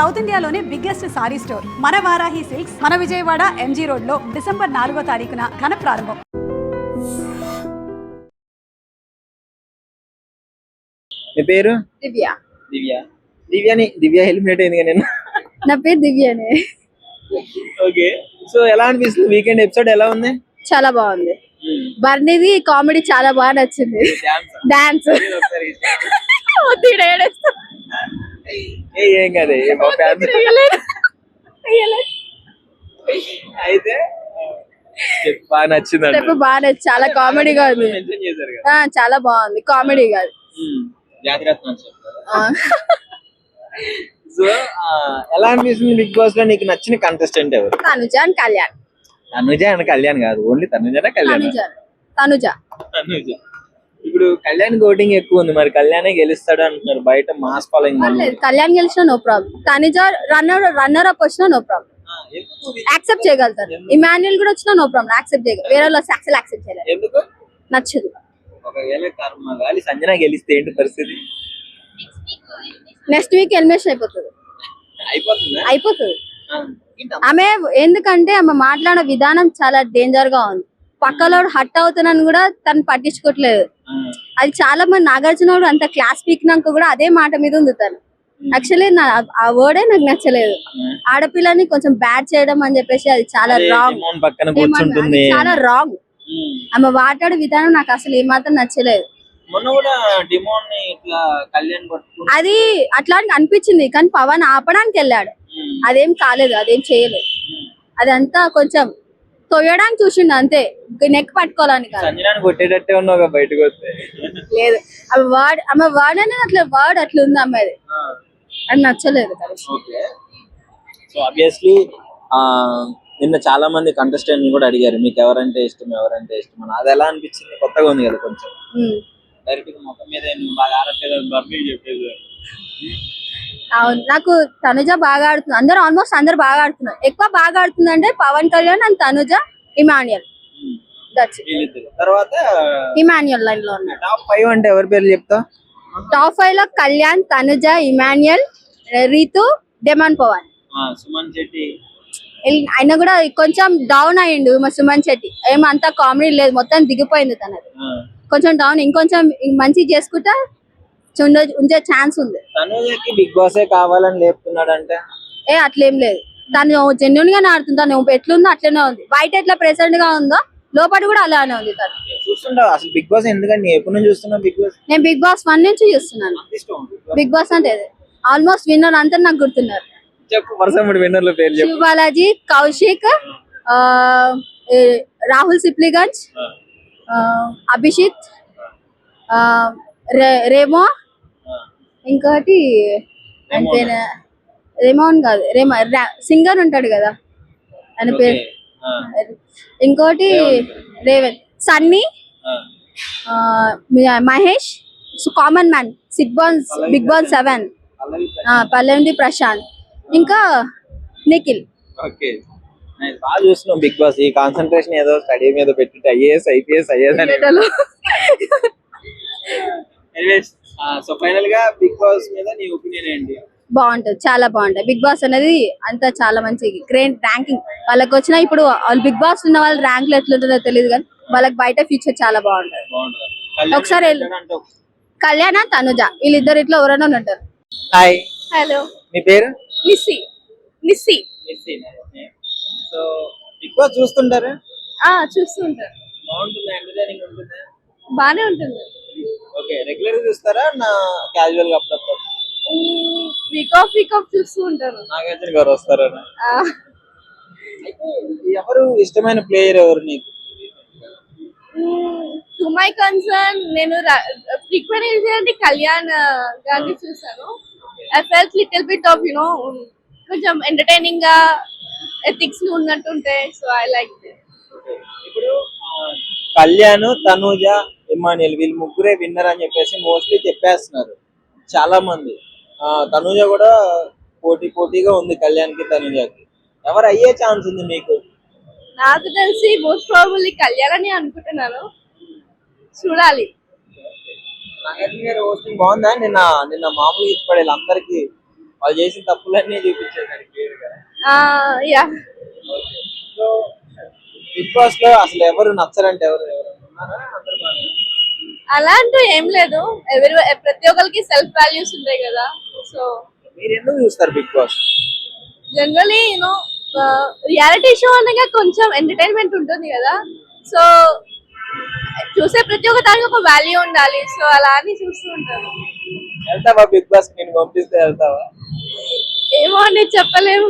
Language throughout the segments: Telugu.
సౌత్ ఇండియాలోనే బిగ్గెస్ట్ సారీ స్టోర్ మన వారాహి సిల్క్స్ మన విజయవాడ ఎంజీ రోడ్ లో డిసెంబర్ 4వ తారీఖున ఘన ప్రారంభం. మీ పేరు? దివ్య. దివ్య ఎలిమినేట్ అయింది నేను. నా పేరు దివ్యనే. ఓకే, సో ఎలా అనిపిస్తుంది? వీకెండ్ ఎపిసోడ్ ఎలా ఉంది? చాలా బాగుంది. బర్నీది కామెడీ చాలా బాగా నచ్చింది. డాన్స్ ఏం కదే అయితే బాగా నచ్చింది. బాగా నచ్చి చాలా కామెడీగా ఉంది. చాలా బాగుంది కామెడీ కాదు. సో ఎలా అనిపిస్తుంది బిగ్ బాస్ లో? నీకు నచ్చిన కంటెస్టెంట్ ఎవరు? తనుజ అండ్ కళ్యాణ్. తనుజ అండ్ కళ్యాణ్ కాదు, ఓన్లీ తనుజనా కళ్యాణ్? తనుజ. ఇప్పుడు కళ్యాణ్ ఓటింగ్ ఎక్కువ ఉంది, మరి కళ్యాణే గెలుస్తాడు అంటున్నారు బయట మాస్ ఫాలోయింగ్. కళ్యాణ్ గెలిచినా no problem, Tanuja runner up వచ్చినా నో ప్రాబ్లం, యాక్సెప్ట్ చేయగలుగుతారు. ఇమాన్యుల్ కూడా వచ్చినా నో ప్రాబ్లం, యాక్సెప్ట్ చేయగలరు. వేరే వాళ్ళు అసలు యాక్సెప్ట్ చేయలేదు. ఎందుకు? నచ్చదు. ఒకవేళ కర్మ గాలి సంజన గెలిస్తే ఏంటి పరిస్థితి? నెక్స్ట్ వీక్ ఎలిమినేషన్ అయిపోతుంది. ఆమె ఎందుకంటే ఆమె మాట్లాడే విధానం చాలా డేంజర్ గా ఉంది. పక్కలో హట్ అవుతున్నాను కూడా తను పట్టించుకోవట్లేదు. అది చాలా మంది నాగార్జున అంత క్లాస్ పీకినాక కూడా అదే మాట మీద ఉంది తను. యాక్చువల్లీ ఆ వర్డే నాకు నచ్చలేదు. ఆడపిల్లని కొంచెం బ్యాడ్ చేయడం అని చెప్పేసి అది చాలా రాంగ్. చాలా రాంగ్. ఆమె మాట్లాడే విధానం నాకు అసలు ఏమాత్రం నచ్చలేదు. అది అట్లాంటి అనిపించింది, కానీ పవన్ ఆపడానికి వెళ్ళాడు, అదేం కాలేదు, అదేం చేయలేదు. అదంతా కొంచెం తొయ్యడానికి చూసిండు అంతే, నెక్ పట్టుకోవాలని లేదు. ఆమె వర్డ్ అనేది అట్లా వర్డ్ అట్లా ఉంది అమ్మాయిది, అది నచ్చలేదు. నిన్న చాలా మంది కంటెస్టెంట్ కూడా అడిగారు మీకు ఎవరంటే ఇష్టం అని. అది ఎలా అనిపించింది? కొత్తగా ఉంది కదా కొంచెం. అవును, నాకు తనుజ బాగా ఆడుతుంది. ఆల్మోస్ట్ అందరు బాగా ఆడుతున్నారు. ఎక్కువ బాగా ఆడుతుంది అంటే పవన్ కళ్యాణ్ అండ్ తనుజ, ఇమాన్యుల్. తర్వాత ఇమాన్యుల్ లైన్ లో ఉన్నారు. టాప్ 5 అంటే ఎవరి పేర్లు చెప్తా? టాప్ 5 లో కళ్యాణ్, తనుజ, ఇమాన్యుల్, రీతు, డెమాన్ పవన్. సుమన్ శెట్టి ఆయన కూడా కొంచెం డౌన్ అయ్యిండు. మా సుమన్ శెట్టి ఏమంతా కామెడీ లేదు, మొత్తం దిగిపోయింది తనది. కొంచెం డౌన్, ఇంకొంచెం మంచి చేసుకుంటా ఉంచే ఛాన్స్ ఉంది. తనుజకి బిగ్ బాస్ కావాలని లేపుతున్నాడంటే అట్లేం లేదు. తను జెన్యున్ గానే ఆడుతుంది. తను ఎట్లుందో అట్లనే ఉంది. బయట ఎట్లా ప్రెసెంట్ గా ఉందో లోపల కూడా అలానే ఉంది. తను చూస్తుంటావు అసలు బిగ్ బాస్? ఎందుకంటే ఎప్పటి నుంచి చూస్తున్నావు బిగ్ బాస్? నేను బిగ్ బాస్ 1 నుంచి చూస్తున్నాను. బిగ్ బాస్ అంటే ఆల్మోస్ట్ విన్నర్ అంతా నాకు గుర్తున్నారు. చెప్పు, వరుస విన్నర్ల పేర్లు చెప్పు. శివ బాలాజీ, కౌశిక్, రాహుల్ సిప్లిగంజ్, అభిషిత్, రేమో, ఇంకోటి రేమోన్ కాదు, సింగర్ ఉంటాడు కదా ఆయన పేరు, ఇంకోటి Revanth, Sunny, Mahesh, common man, Bigg Boss 7, పల్లెండి ప్రశాంత్, ఇంకా నిఖిల్. బాగా చూస్తున్నాం బిగ్ బాస్. ఈ కాన్సన్ట్రేషన్ ఏదో స్టడీ మీద పెట్టి ఐఏఎస్ ఐపీఎస్ అయ్యేదని. సో ఫైనల్ గా బిగ్ బాస్ మీద నీ ఒపీనియన్ ఏంటి? బాగుంటది, చాలా బాగుంటది. బిగ్ బాస్ అనేది అంతా చాలా మంచి గ్రేట్ ర్యాంకింగ్ వాళ్ళకి వచ్చినా. ఇప్పుడు వాళ్ళు బిగ్ బాస్ ఉన్న వాళ్ళ ర్యాంకులు ఎట్లుంటుందో తెలియదు, కానీ వాళ్ళకి బయట ఫ్యూచర్ చాలా బాగుంటది. ఒకసారి కళ్యాణ, తనుజ వీళ్ళిద్దరు ఇట్లా ఎవరైనా ఉంటారు. హాయ్. హలో. మీ పేరు? నిస్సి. సో బిగ్ బాస్ చూస్తుంటారా? చూస్తుంటారు. బాగుంటుంది, ఎంటర్టైనింగ్ ఉంటుంది, బానే ఉంటుంది. ఓకే, రెగ్యులర్ గా చూస్తారా నా క్యాజువల్ గా అప్పుడప్పుడు? వీక్ ఆఫ్ చూస్తూ ఉంటారు. నాగార్జున గారు వస్తారా? ఎవరు ఇష్టమైన ప్లేయర్ ఎవరు నీకు? టు మై కన్సర్న్ నేను ఫ్రీక్వెంట్ కళ్యాణ్ గారిని చూసాను. I felt little bit of కొంచెం ఎంటర్టైనింగ్ గా ఎథిక్స్ ఉన్నట్టుంటే, సో ఐ లైక్ దిస్. ఇప్పుడు కళ్యాణ్, తనుజ, ఇమాన్యుల్ వీళ్ళు ముగ్గురే విన్నర్ అని చెప్పేసి మోస్ట్లీ చెప్పేస్తున్నారు చాలా మంది. తనుజ కూడా పోటీగా ఉంది కళ్యాణ్ కి, తనుజకి. ఎవరు అయ్యే ఛాన్స్ ఉంది మీకు? నాకు తెలిసి మోస్ట్ ప్రాబబ్లీ కళ్యాణ్ అని అనుకుంటున్నాను, చూడాలి. నాగార్జున గారి హోస్టింగ్ బాగుందా? నిన్న మామూలుగా ఇచ్చిపడేది అందరికి వాళ్ళు చేసిన తప్పులన్నీ చూపించేదానికి clear గా. యా సో బిగ్ బాస్ లో అసలు ఎవరు నచ్చరంటే ఎవరు ఉన్నారా? అందరూ బాగానే ఉన్నారు. అలా అంటూ ఏం లేదు. ప్రతి ఒక్కరికి సెల్ఫ్ వాల్యూస్ ఉంటాయి కదా. సో మీరు ఎందుకు చూస్తారు Bigg Boss? Generally you know reality show అనగా కొంచెం ఎంటర్టైన్మెంట్ ఉంటుంది కదా. సో చూసే ప్రతి ఒక్క దానికి ఒక వాల్యూ ఉండాలి. సో అలా అని చూస్తూ ఉంటాను. వెళ్తావా బిగ్ బాస్? నేను పంపిస్తే వెళ్తావా? ఏమో అండి చెప్పలేము,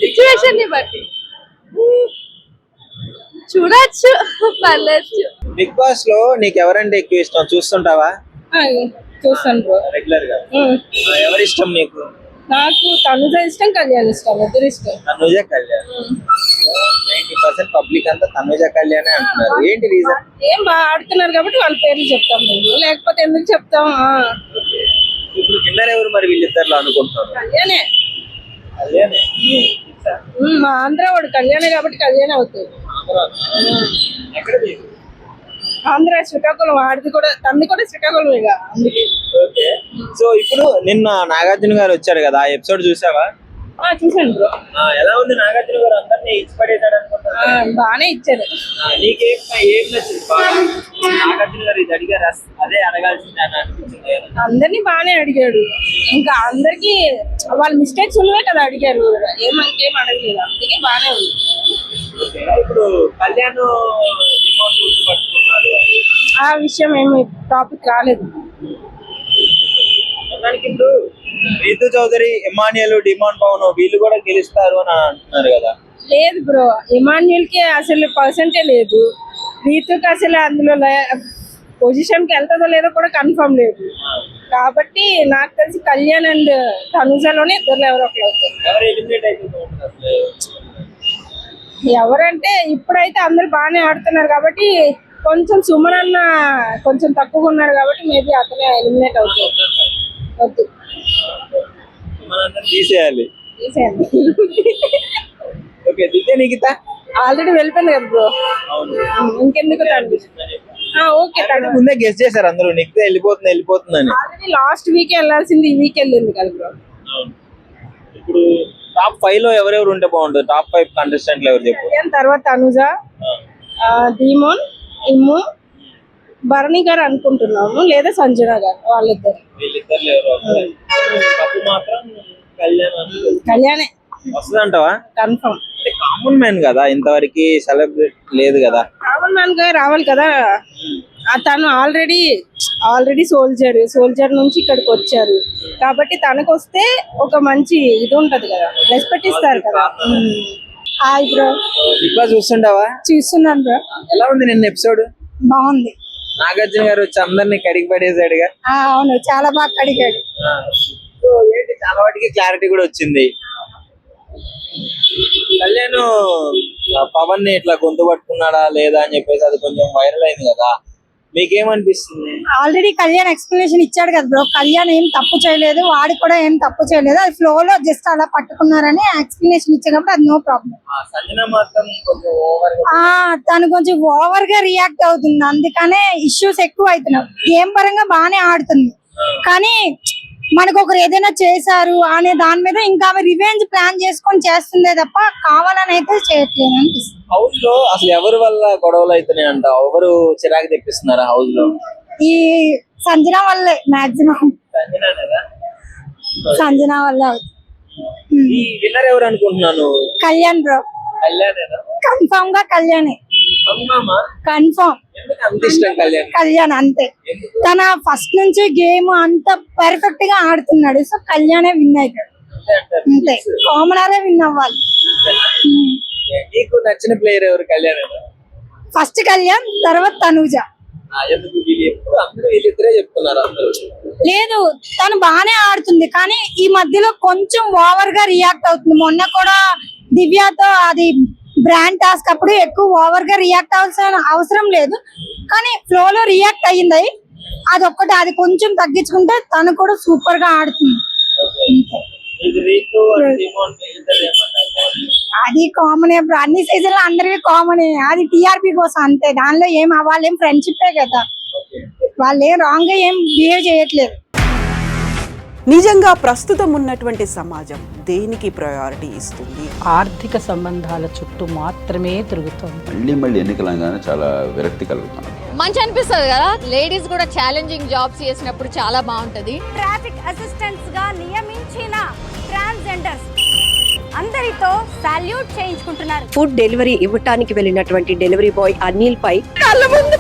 సిచ్యువేషన్ ని బట్టి చూడొచ్చు, పర్లేదు. బిగ్ బాస్ లో నీకు ఎవరంటే ఎక్కువ ఇష్టం? చూస్తుంటావా చూస్తాను బ్రో. రెగ్యులర్ గా? ఎవరి ఇష్టం నీకు? నాకు తనుజ ఇష్టం, కళ్యాణ్ ఇష్టం, ఇద్దరు ఇష్టం. తనుజ, కళ్యాణ్. 90% పబ్లిక్ అంతా తనుజ కళ్యాణ్ అంటున్నారు. ఏంటి రీజన్? ఏం బాగా ఆడుతున్నారు కాబట్టి వాళ్ళ పేర్లు చెప్తాం మేము, లేకపోతే ఎందుకు చెప్తాం. ఇప్పుడు విన్నర్ ఎవరు మరి వీళ్ళిద్దరు అనుకుంటున్నారు? కళ్యాణే. కళ్యాణే. మా ఆంధ్ర వాడు కళ్యాణే కాబట్టి కళ్యాణ్ అవుతుంది. ఎక్కడ మీరు? ఆంధ్ర శ్రీకాకుళం, ఆడిది కూడా తంది కూడా శ్రీకాకుళమేగా, అందుకే. ఓకే. సో ఇప్పుడు నిన్న నాగార్జున గారు వచ్చారు కదా, ఆ ఎపిసోడ్ చూసావా? చూసాను బ్రో. ఎలా ఉంది? నాగార్జున గారు అందరినీ ఇచ్చి పడేశాడు అనుకుంటా. బాగానే ఇచ్చారు. నీకేం ఏం నచ్చింది బాగా? నాగార్జున గారు ఇది అడిగారు, అదే అడగాల్సిందే అని అనిపించింది. అందరినీ బాగానే అడిగాడు. ఇంకా అందరికి వాళ్ళ మిస్టేక్స్ ఉన్నవే కదా అడిగారు, ఏమంకేం అడగలేదు, అందుకే బాగానే ఉంది. ఇప్పుడు కళ్యాణ్ రిమోట్ గుర్తుపట్టుకున్నారు, ఆ విషయం ఏమి టాపిక్ రాలేదు. దానికి ఇప్పుడు రీతు చౌదరి, ఇమానియల్, డిమాండ్ పవన్ వీళ్ళు కూడా గెలుస్తారు అని అంటున్నారు కదా. లేదు బ్రో, ఇమాన్యుల్ కి అసలు పర్సెంటే లేదు. రీతుకి అసలు అందులో పొజిషన్ కి వెళ్తుందో లేదో కూడా కన్ఫర్మ్ లేదు. కాబట్టి నాకు తెలిసి కళ్యాణ్ అండ్ తనుజలోనే ఇద్దరు ఎవరో ఒకరు అవుతారు. ఎవరు ఎలిమినేట్ అయిపోతుంది? ఎవరంటే ఇప్పుడైతే అందరు బాగానే ఆడుతున్నారు కాబట్టి, కొంచెం సుమన్ అన్న కొంచెం తక్కువగా ఉన్నారు కాబట్టి మేబీ అతనే ఎలిమినేట్ అవుతారు. వద్దు, తీసేయాలి. తీసేయండి. ఓకే, దివ్య నిఖిత ఆల్రెడీ వెళ్ళిపోయింది కదా బ్రో, ఇంకెందుకు తండ్రి. ఓకే, అంటే ముందే గెస్ట్ చేశారు అందరూ నిఖిత వెళ్ళిపోతుందని. ఆల్రెడీ లాస్ట్ వీక్ వెళ్ళాల్సింది ఈ వీక్ వెళ్ళింది కదా బ్రో. ఇప్పుడు టాప్ 5 లో ఎవరెవరు ఉంటే బాగుంటుంది? టాప్ 5 కంటెస్టెంట్లు ఎవరు చెప్పు? తర్వాత అనుజ, ధీమోన్, ఇమ్ము, భరణి గారు అనుకుంటున్నాము, లేదా సంజన గారు, వాళ్ళిద్దరు. వీళ్ళిద్దరు ఎవరు? కప్పు మాత్రం కళ్యాణే వస్తుందంటావా? కన్ఫర్మ్. అంటే కామన్ మ్యాన్ కదా, ఇంతవరకు సెలబ్రేట్ లేదు కదా. కామన్ మ్యాన్ గా రావాలి కదా. తను ఆల్రెడీ సోల్జర్ నుంచి ఇక్కడికి వచ్చారు కాబట్టి తనకు వస్తే ఒక మంచి ఇది ఉంటది కదా, రెస్పెక్ట్ ఇస్తారు కదా. Hi bro. బిగ్ బాస్ చూస్తుంటావా? చూస్తున్నాను బ్రో. ఎలా ఉంది నిన్న ఎపిసోడ్? బాగుంది. నాగార్జున గారు వచ్చి అందరినీ కడిగి పడేసాడుగా. అవును, చాలా బాగా కడిగాడు. సో ఏంటి, చాలా వాటికి క్లారిటీ కూడా వచ్చింది. కళ్యాణ్ పవన్ ని ఇట్లా గొంతు పట్టుకున్నాడా లేదా అని చెప్పేసి అది కొంచెం వైరల్ అయింది కదా, మీకేమనిపిస్తుంది? ఆల్రెడీ కళ్యాణ్ ఎక్స్ప్లెనేషన్ ఇచ్చాడు కదా బ్రో. కళ్యాణ్ ఏం తప్పు చేయలేదు, వాడు కూడా ఏం తప్పు చేయలేదు, అది ఫ్లో లో జస్ట్ అలా పట్టుకున్నారని ఎక్స్ప్లెనేషన్ ఇచ్చేటప్పుడు అది నో ప్రాబ్లం. సంజన మాత్రం కొంచెం ఓవర్ తను కొంచెం ఓవర్ గా రియాక్ట్ అవుతుంది, అందుకనే ఇష్యూస్ ఎక్కువ అవుతున్నాయి. గేమ్ పరంగా బాగానే ఆడుతుంది కానీ మనకు ఒకరు ఏదైనా చేశారు అనే దాని మీద ఇంకా ఆమె రివెంజ్ ప్లాన్ చేసుకొని చేస్తుందే తప్ప కావాలని అయితే చేయట్లేదు అనిపిస్తుంది. హౌస్ లో అసలు ఎవరి వల్ల గొడవలు అవుతున్నాయి అంట? ఎవరు చిరాకు తెప్పిస్తున్నారు హౌస్ లో? ఈ సంజన వల్లే మాక్సిమం, సంజన వల్ల ఈ విన్నర్ ఎవరు అనుకుంటున్నాను? కళ్యాణ్ బ్రో. కళ్యాణేనా? కన్ఫర్మ్ గా కళ్యాణే, కన్ఫర్మ్. అంత ఇష్టం కళ్యాణ్? కళ్యాణ్ అంతే, తన ఫస్ట్ నుంచి గేమ్ అంత పర్ఫెక్ట్ గా ఆడుతున్నాడు. సో కళ్యాణే విన్ అవుతాడు అంతే, కామనరే విన్ అవ్వాలి. నీకు నచ్చిన ప్లేయర్ ఎవరు? కళ్యాణ్ ఫస్ట్ కళ్యాణ్, తర్వాత తనూజ. ఎందుకు అందరూ వీళ్ళిద్దరే చెప్తున్నారు అందరూ? లేదు, తను బాగానే ఆడుతుంది కానీ ఈ మధ్యలో కొంచెం ఓవర్ గా రియాక్ట్ అవుతుంది. మొన్న కూడా దివ్యతో అది బ్రాండ్ టాస్క్ అప్పుడు ఎక్కువ ఓవర్ గా రియాక్ట్ అవ్వాల్సిన అవసరం లేదు కానీ ఫ్లో లో రియాక్ట్ అయ్యింది. అదొక్కటి, అది కొంచెం తగ్గించుకుంటే తను కూడా సూపర్ గా ఆడుతుంది. అది కామన్, అన్ని సీజన్లు అందరివి కామన్, అది టీఆర్పీ కోసం అంతే. దానిలో ఏం అవ్వాలి, ఏం ఫ్రెండ్షిప్ కదా, వాళ్ళు ఏం రాంగ్ గా ఏం బిహేవ్ చేయట్లేదు. నిజంగా ప్రస్తుతం ఉన్నటువంటి సమాజం దేనికి ప్రయారిటీ ఇస్తుంది? ఆర్థిక సంబంధాల చుట్టూ మాత్రమే తిరుగుతోంది. మళ్ళీ ఎన్నికలంగానే చాలా విరక్తి కలుగుతాను. మంచి అనిపిస్తుంది కదా, లేడీస్ కూడా ఛాలెంజింగ్ జాబ్స్ చేసినప్పుడు చాలా బాగుంటది. ట్రాఫిక్ అసిస్టెంట్స్ గా నియమించిన ట్రాన్స్జెండర్స్ అందరితో సాల్యూట్ చేయించుకుంటున్నారు. ఫుడ్ డెలివరీ ఇవ్వటానికి వెళ్ళినటువంటి డెలివరీ బాయ్ అనిల్ పై కళ్ళ ముందు